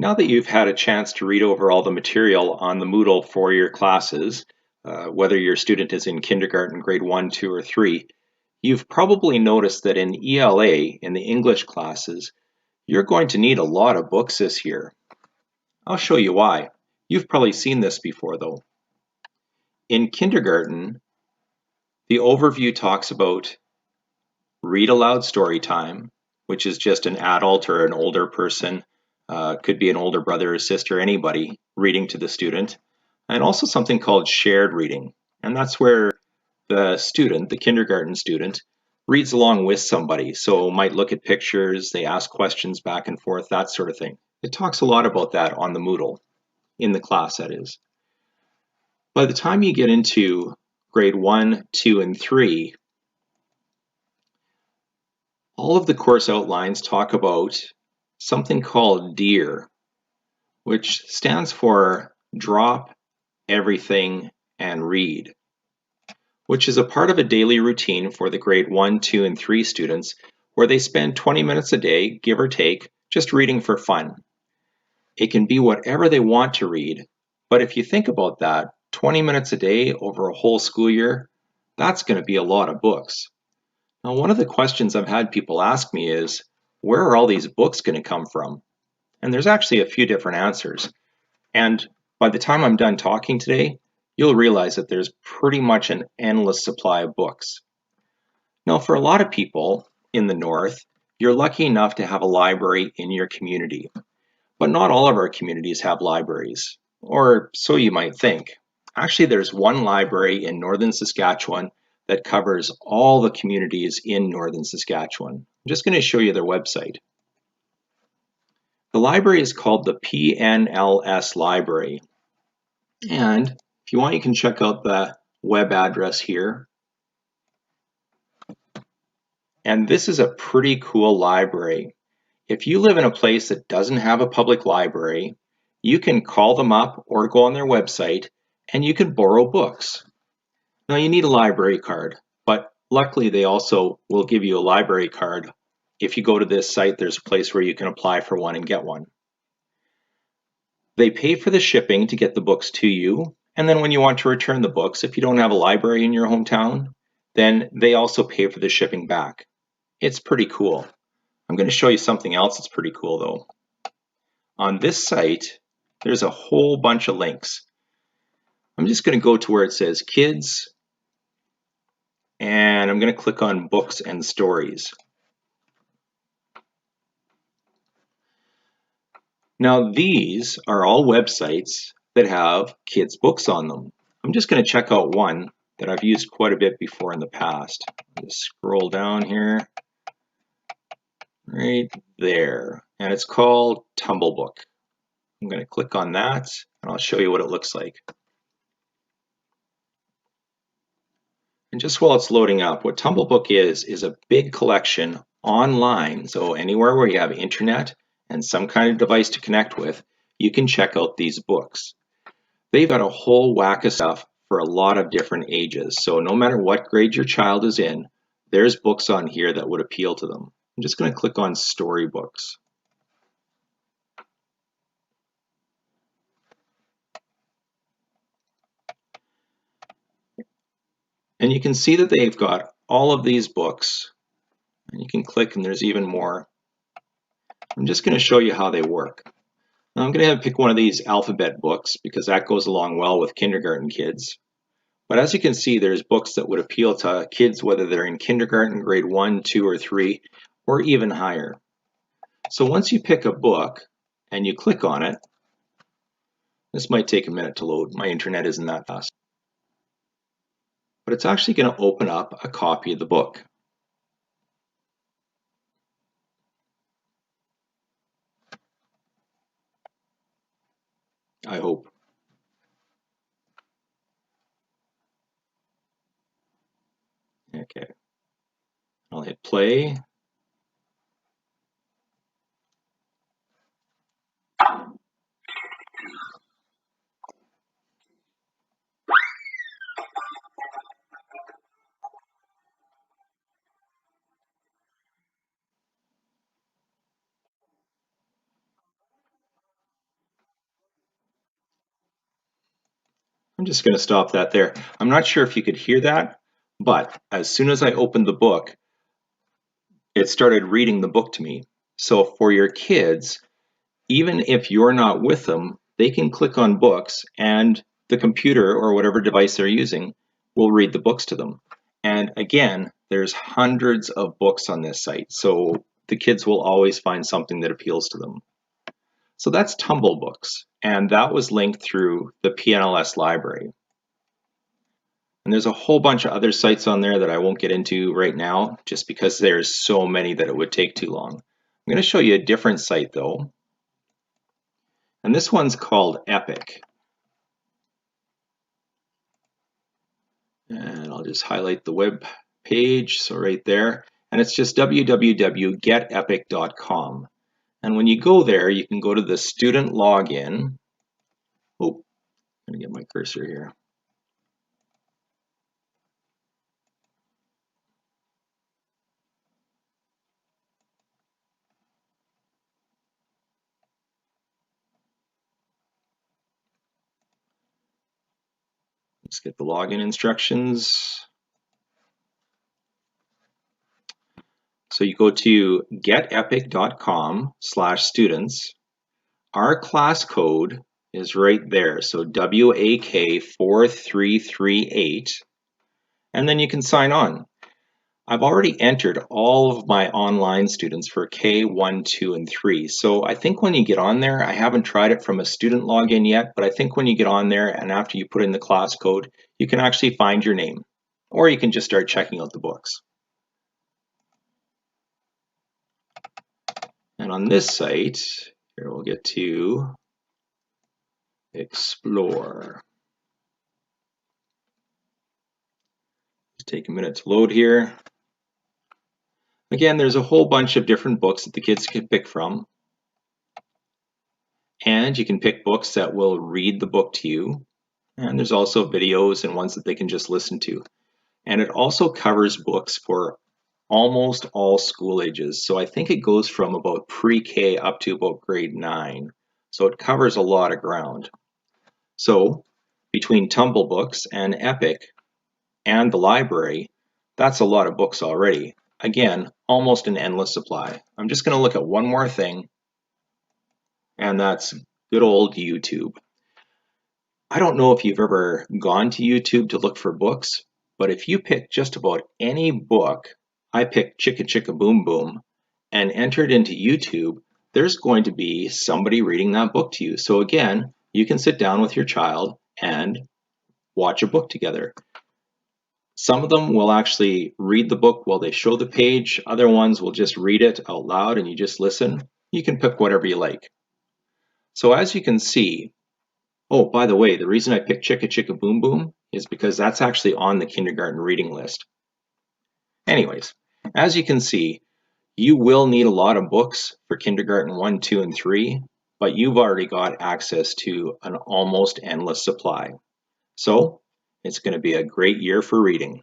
Now that you've had a chance to read over all the material on the Moodle for your classes, whether your student is in kindergarten, grade 1, 2, or 3, you've probably noticed that in ELA, in the English classes, you're going to need a lot of books this year. I'll show you why. You've probably seen this before though. In kindergarten, the overview talks about read aloud story time, which is just an adult or an older person, could be an older brother or sister, anybody reading to the student, and also something called shared reading. And that's where the student, the kindergarten student, reads along with somebody. So might look at pictures, they ask questions back and forth, that sort of thing. It talks a lot about that on the Moodle, in the class that is. By the time you get into grade 1, 2, and 3, all of the course outlines talk about something called DEAR, which stands for Drop Everything and Read, which is a part of a daily routine for the grade 1, 2, and 3 students where they spend 20 minutes a day, give or take, just reading for fun. It can be whatever they want to read, but if you think about that, 20 minutes a day over a whole school year, that's going to be a lot of books. Now, one of the questions I've had people ask me is, where are all these books going to come from? And there's actually a few different answers. And by the time I'm done talking today, you'll realize that there's pretty much an endless supply of books. Now, for a lot of people in the North, you're lucky enough to have a library in your community. But not all of our communities have libraries, or so you might think. Actually, there's one library in northern Saskatchewan that covers all the communities in northern Saskatchewan. I'm just going to show you their website. The library is called the PNLS Library. And if you want, you can check out the web address here. And this is a pretty cool library. If you live in a place that doesn't have a public library, you can call them up or go on their website and you can borrow books. Now you need a library card, but luckily they also will give you a library card. If you go to this site, there's a place where you can apply for one and get one. They pay for the shipping to get the books to you, and then when you want to return the books, if you don't have a library in your hometown, then they also pay for the shipping back. It's pretty cool. I'm going to show you something else that's pretty cool though. On this site, there's a whole bunch of links. I'm just going to go to where it says kids, and I'm going to click on books and stories. Now these are all websites that have kids books on them. I'm just going to check out one that I've used quite a bit before in the past. Just scroll down here, right there, and it's called Tumblebook. I'm going to click on that and I'll show you what it looks like. And just while it's loading up, what Tumblebook is a big collection online. So anywhere where you have internet and some kind of device to connect with, you can check out these books. They've got a whole whack of stuff for a lot of different ages. So no matter what grade your child is in, there's books on here that would appeal to them. I'm just going to click on storybooks. And you can see that they've got all of these books. And you can click and there's even more. I'm just going to show you how they work. Now I'm going to have to pick one of these alphabet books because that goes along well with kindergarten kids. But as you can see, there's books that would appeal to kids whether they're in kindergarten, grade 1, 2, or 3, or even higher. So once you pick a book and you click on it, this might take a minute to load. My internet isn't that fast. But it's actually going to open up a copy of the book. I hope. Okay. I'll hit play. I'm just going to stop that there. I'm not sure if you could hear that, but as soon as I opened the book, it started reading the book to me. So for your kids, even if you're not with them, they can click on books and the computer or whatever device they're using will read the books to them. And again, there's hundreds of books on this site, so the kids will always find something that appeals to them. So that's Tumble Books, and that was linked through the PNLS library. And there's a whole bunch of other sites on there that I won't get into right now, just because there's so many that it would take too long. I'm going to show you a different site though, and this one's called Epic. And I'll just highlight the web page, so right there, and it's just www.getepic.com. And when you go there, you can go to the student login. Oh, I'm going to get my cursor here. Let's get the login instructions. So you go to getepic.com/students. Our class code is right there, so WAK4338, and then you can sign on. I've already entered all of my online students for K1, 2, and 3. So I think when you get on there, I haven't tried it from a student login yet, but I think when you get on there and after you put in the class code, you can actually find your name, or you can just start checking out the books. And on this site, here we'll get to Explore. Just take a minute to load here. Again, there's a whole bunch of different books that the kids can pick from. And you can pick books that will read the book to you. And there's also videos and ones that they can just listen to. And it also covers books for almost all school ages. So I think it goes from about pre-K up to about grade 9. So it covers a lot of ground. So between Tumble Books and Epic and the library, that's a lot of books already. Again, almost an endless supply. I'm just going to look at one more thing, and that's good old YouTube. I don't know if you've ever gone to YouTube to look for books, but if you pick just about any book, I picked Chicka Chicka Boom Boom, and entered into YouTube, there's going to be somebody reading that book to you. So again, you can sit down with your child and watch a book together. Some of them will actually read the book while they show the page. Other ones will just read it out loud and you just listen. You can pick whatever you like. So as you can see, oh, by the way, the reason I picked Chicka Chicka Boom Boom is because that's actually on the kindergarten reading list. Anyways, as you can see, you will need a lot of books for kindergarten 1, 2, and 3, but you've already got access to an almost endless supply. So it's going to be a great year for reading.